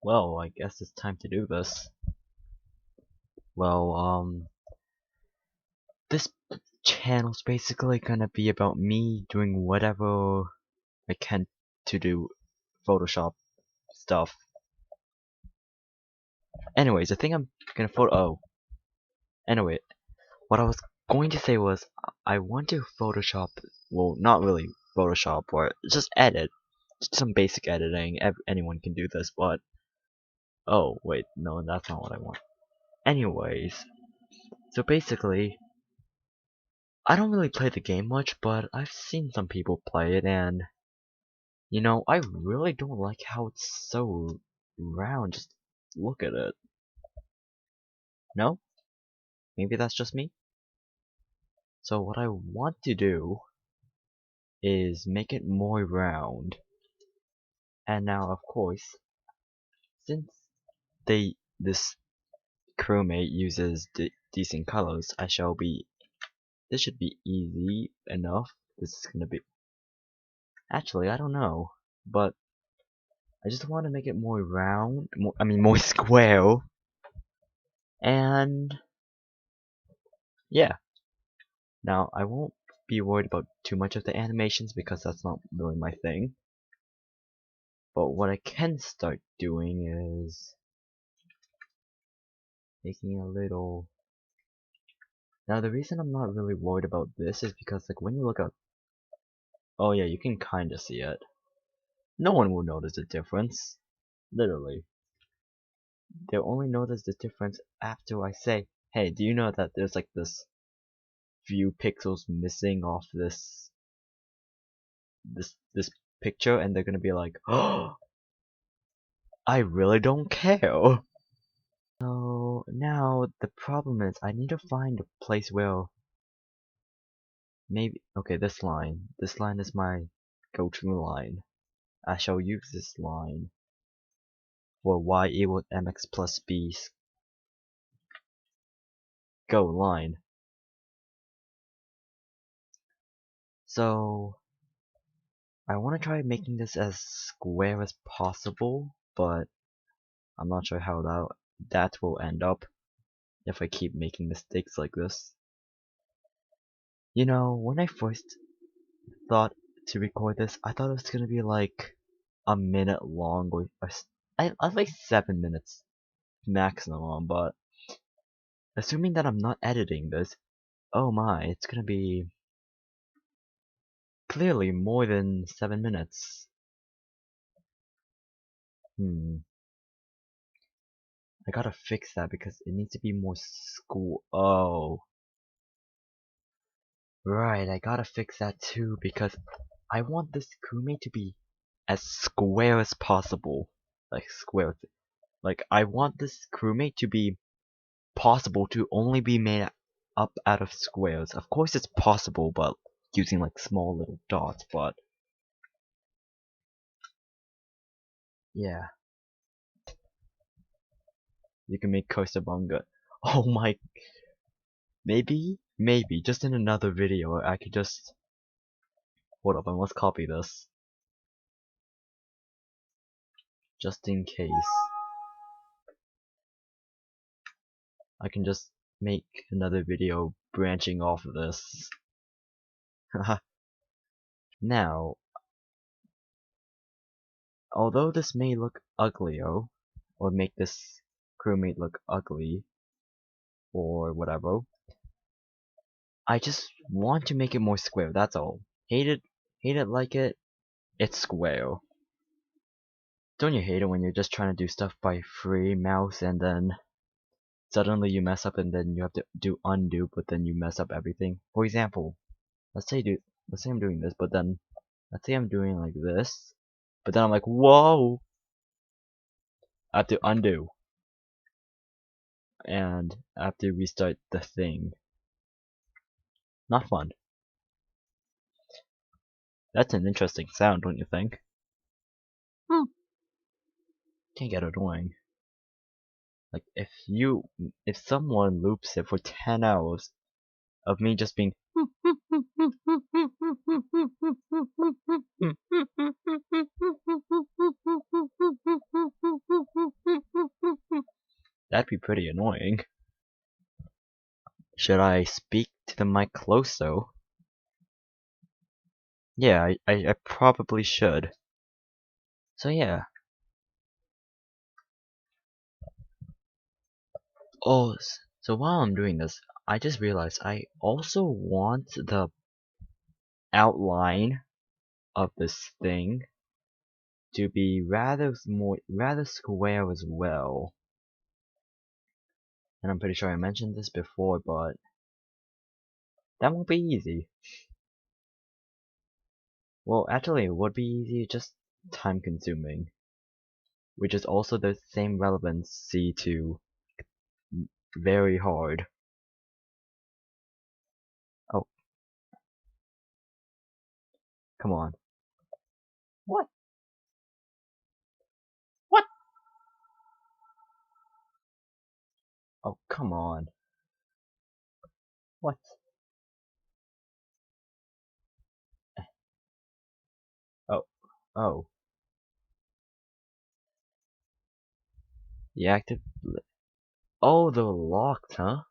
Well, I guess it's time to do this. Well, this channel's basically gonna be about me doing whatever I can to do Photoshop stuff. Anyways, I think I'm gonna anyway, what I was going to say was, I want to Photoshop, well, not really Photoshop, or just edit. Just some basic editing, anyone can do this, but, oh, wait, no, that's not what I want. Anyways, so basically, I don't really play the game much, but I've seen some people play it, and you know, I really don't like how it's so round. Just look at it. No? Maybe that's just me? So what I want to do is make it more round. And now, of course, since this crewmate uses decent colors, this should be easy enough. This is gonna be, actually, I don't know, but I just want to make it more round, more square, and yeah. Now, I won't be worried about too much of the animations because that's not really my thing. But what I can start doing is making a little... Now, the reason I'm not really worried about this is because, like, when you look up... Oh yeah, you can kinda see it. No one will notice the difference. Literally. They'll only notice the difference after I say, hey, do you know that there's like this few pixels missing off this picture, and they're gonna be like, oh, I really don't care. So now the problem is I need to find a place where maybe, okay, this line is my go-to line. I shall use this line for y equals mx plus b go line. So I want to try making this as square as possible, but I'm not sure how that will end up if I keep making mistakes like this. You know, when I first thought to record this, I thought it was gonna be like a minute long, or I like 7 minutes maximum, but assuming that I'm not editing this, oh my, it's gonna be clearly more than 7 minutes. I gotta fix that because it needs to be more oh. Right, I gotta fix that too because I want this crewmate to be as square as possible. Like square. Like I want this crewmate to be possible to only be made up out of squares. Of course it's possible, but using like small little dots, but yeah. You can make cursor manga. Oh my, maybe, just in another video I could just, hold up, I must copy this. Just in case. I can just make another video branching off of this. Now, although this may look uglier, or make this crewmate look ugly, or whatever, I just want to make it more square, that's all. Hate it, like it, it's square. Don't you hate it when you're just trying to do stuff by free mouse and then suddenly you mess up and then you have to do undo, but then you mess up everything? For example, let's say I'm doing this, but then let's say I'm doing like this, but then I'm like, whoa! I have to undo. And I have to restart the thing. Not fun. That's an interesting sound, don't you think? Can't get annoying. Like if someone loops it for 10 hours of me just being That'd be pretty annoying. Should I speak to the mic close though? Yeah, I probably should. So yeah. Oh, so while I'm doing this, I just realized I also want the outline of this thing to be rather square as well. And I'm pretty sure I mentioned this before, but that won't be easy. Well, actually, it would be easy, just time consuming, which is also the same relevancy to very hard. Oh, come on. What? What? Oh, come on. What? Oh, oh. The active. Oh, they're locked, huh?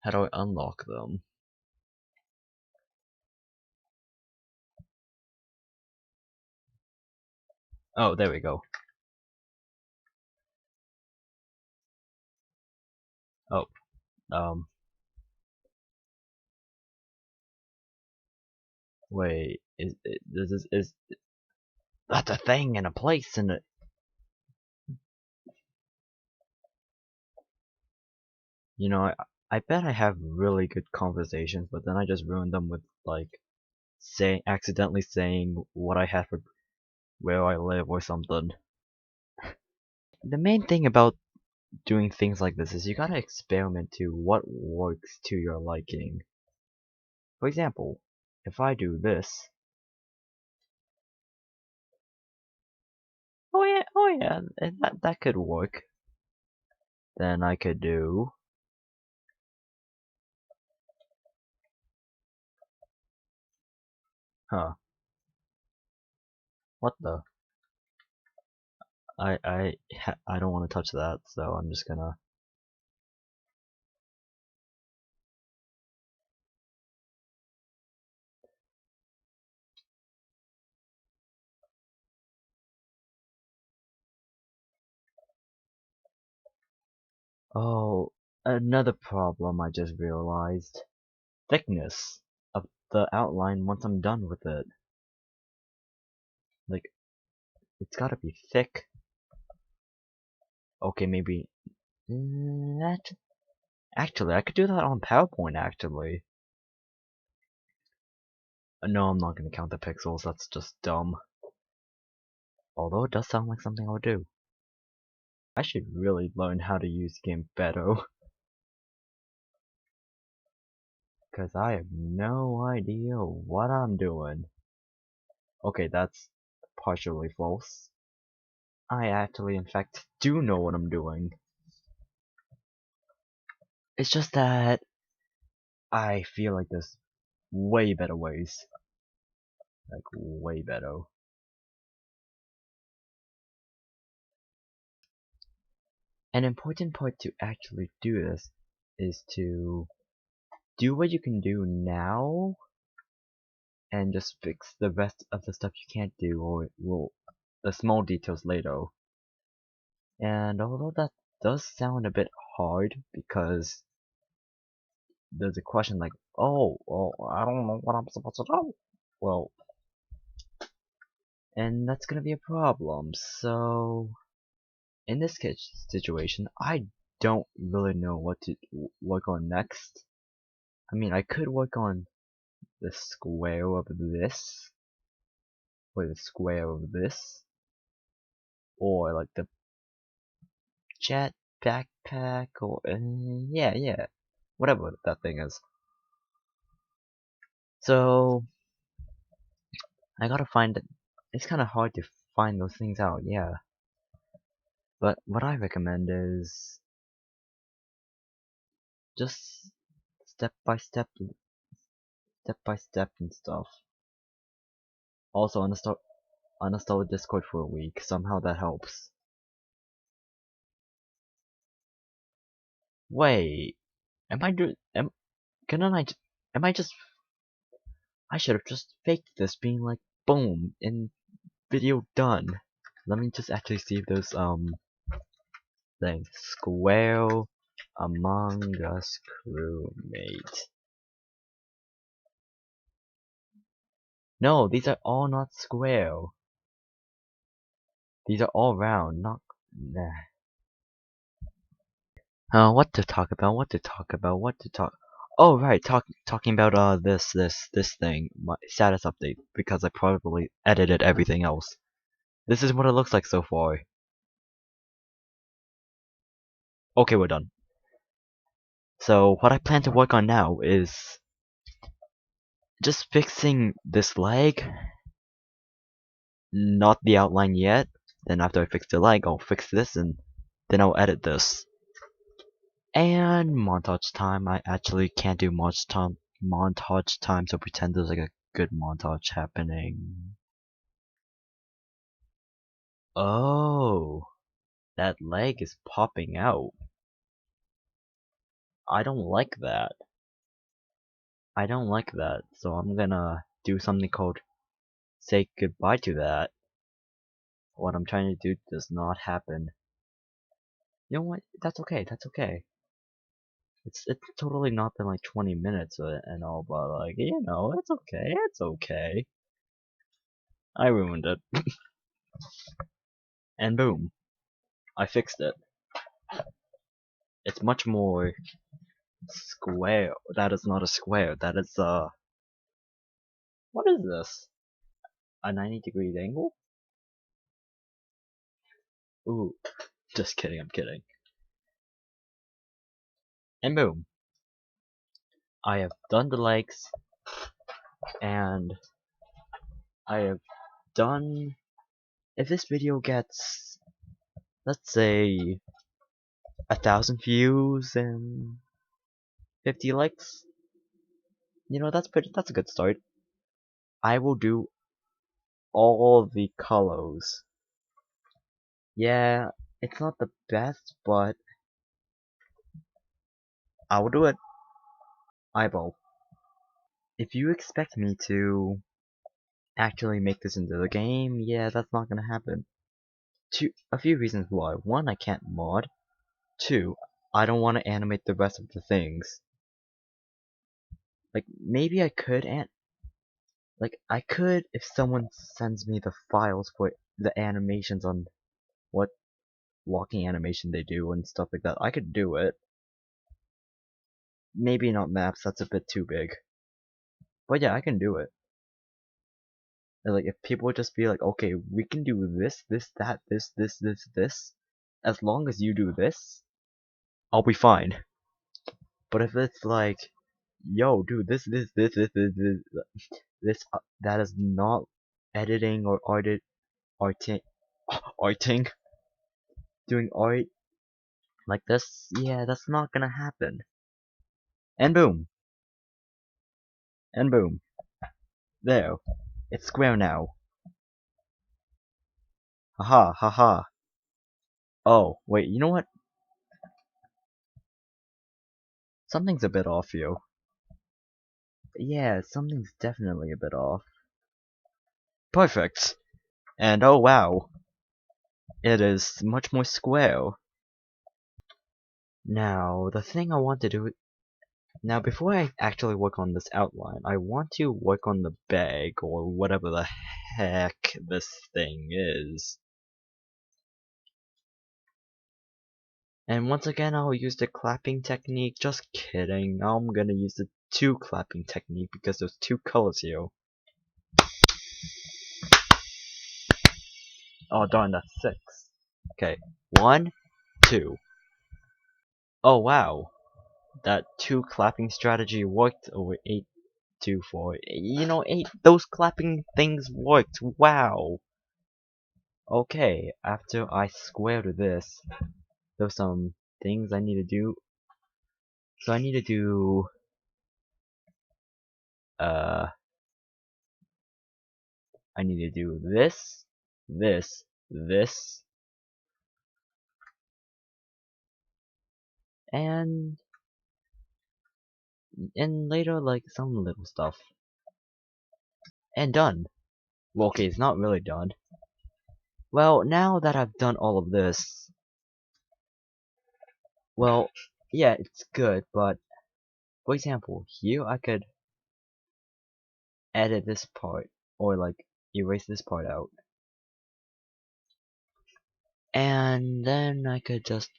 How do I unlock them? Oh, there we go. Oh, um, wait. Is that's a thing and a place and a. You know, I bet I have really good conversations, but then I just ruin them with like accidentally saying what I have for where I live or something. The main thing about doing things like this is you gotta experiment to what works to your liking. For example, if I do this, oh yeah, that could work. Then I could do, huh? What the? I don't want to touch that, so I'm just gonna. Oh, another problem I just realized. Thickness of the outline once I'm done with it. Like, it's gotta be thick. Okay, maybe. That actually, I could do that on PowerPoint. Actually, no, I'm not gonna count the pixels. That's just dumb. Although it does sound like something I would do. I should really learn how to use GIMP better, cause I have no idea what I'm doing. Okay, that's partially false. I actually, in fact, do know what I'm doing. It's just that I feel like there's way better ways. Like, way better. An important part to actually do this is to do what you can do now and just fix the rest of the stuff you can't do or the small details later. And although that does sound a bit hard because there's a question like, oh, well, I don't know what I'm supposed to do. Well, and that's gonna be a problem. So, in this situation, I don't really know what to work on next. I mean, I could work on the square of this, or the square of this, or like the jet backpack, or yeah, whatever that thing is. So I gotta find it. It's kind of hard to find those things out, yeah. But what I recommend is just step by step and stuff. Also, uninstall Discord for a week. Somehow that helps. Wait, couldn't am I just, I should have just faked this being like, boom, and video done. Let me just actually see if there's, thing. Square Among Us Crewmate. No, these are all not square. These are all round, not, nah. What to talk about? What to talk about? What to talk? Oh, right, talking about this thing, my status update, because I probably edited everything else. This is what it looks like so far. Okay, we're done. So what I plan to work on now is just fixing this leg, not the outline yet. Then after I fix the leg, I'll fix this, and then I'll edit this. And montage time. I actually can't do much time montage time, so pretend there's like a good montage happening. Oh, that leg is popping out. I don't like that. I don't like that. So I'm gonna do something called say goodbye to that. What I'm trying to do does not happen. You know what? That's okay. That's okay. It's totally not been like 20 minutes and all, but like, you know, it's okay. It's okay. I ruined it. And boom, I fixed it. It's much more square. That is not a square. That is what is this? A 90-degree angle? Ooh, just kidding. I'm kidding. And boom, I have done the legs, and I have done. If this video gets, let's say, 1,000 views and 50 likes, you know, that's a good start. I will do all the colors. Yeah, it's not the best, but I will do it. Eyeball. If you expect me to actually make this into the game, yeah, that's not gonna happen. A few reasons why. One, I can't mod. Two, I don't want to animate the rest of the things. Like, maybe I could like, I could if someone sends me the files for the animations on what walking animation they do and stuff like that. I could do it. Maybe not maps, that's a bit too big. But yeah, I can do it. And like, if people would just be like, okay, we can do this, this, that, this, as long as you do this, I'll be fine. But if it's like, yo, dude, that is not editing or arting, doing art like this, yeah, that's not gonna happen. And boom, and boom, there, it's square now. Haha, haha. Oh, wait, you know what? Something's a bit off, yo. Yeah, something's definitely a bit off. Perfect. And oh wow, it is much more square. Now, the thing I want to do. Now, before I actually work on this outline, I want to work on the bag, or whatever the heck this thing is. And once again, I'll use the clapping technique. Just kidding. I'm gonna use the two clapping technique because there's two colors here. Oh darn, that's 6. Okay, 1, 2. Oh wow, that two clapping strategy worked. Over 8, 2, 4. You know, 8. Those clapping things worked. Wow. Okay, after I squared this, there's some things I need to do. So I need to do uh I need to do this, this, and later like some little stuff. And done. Well, okay, it's not really done. Well, now that I've done all of this, well, yeah, it's good, but for example, here I could edit this part, or like erase this part out. And then I could just,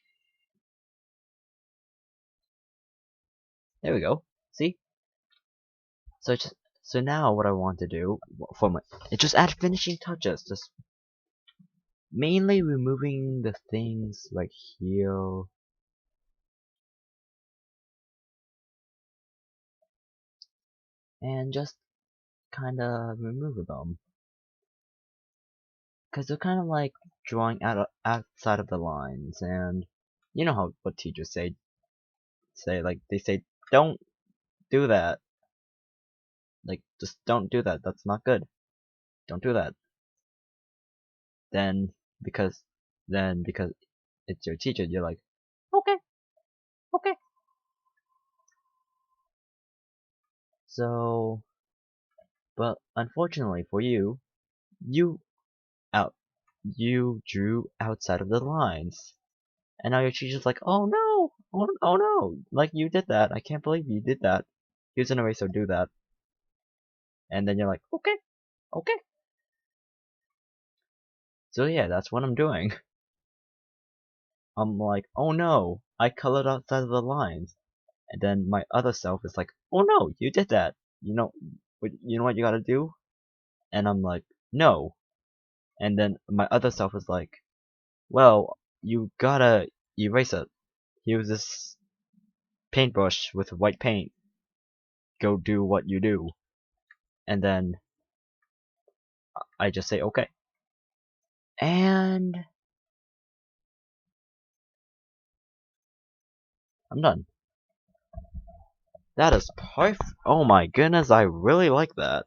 there we go, see? So now what I want to do for my, is just add finishing touches, just mainly removing the things right here, and just kinda remove them. Cause they're kinda like drawing outside of the lines, and you know how what teachers say like they say don't do that. Like just don't do that. That's not good. Don't do that. Then because because it's your teacher, you're like, okay, okay. So, but unfortunately for you, you out you drew outside of the lines, and now your teacher's like, oh no, oh no, like you did that. I can't believe you did that. Here's an eraser, do that. And then you're like, okay, okay. So yeah, that's what I'm doing. I'm like, oh no, I colored outside of the lines. And then my other self is like, oh no, you did that. You know what you gotta do? And I'm like, no. And then my other self is like, well, you gotta erase it. Use this paintbrush with white paint. Go do what you do. And then I just say, okay. And I'm done. That is perfect. Oh my goodness, I really like that.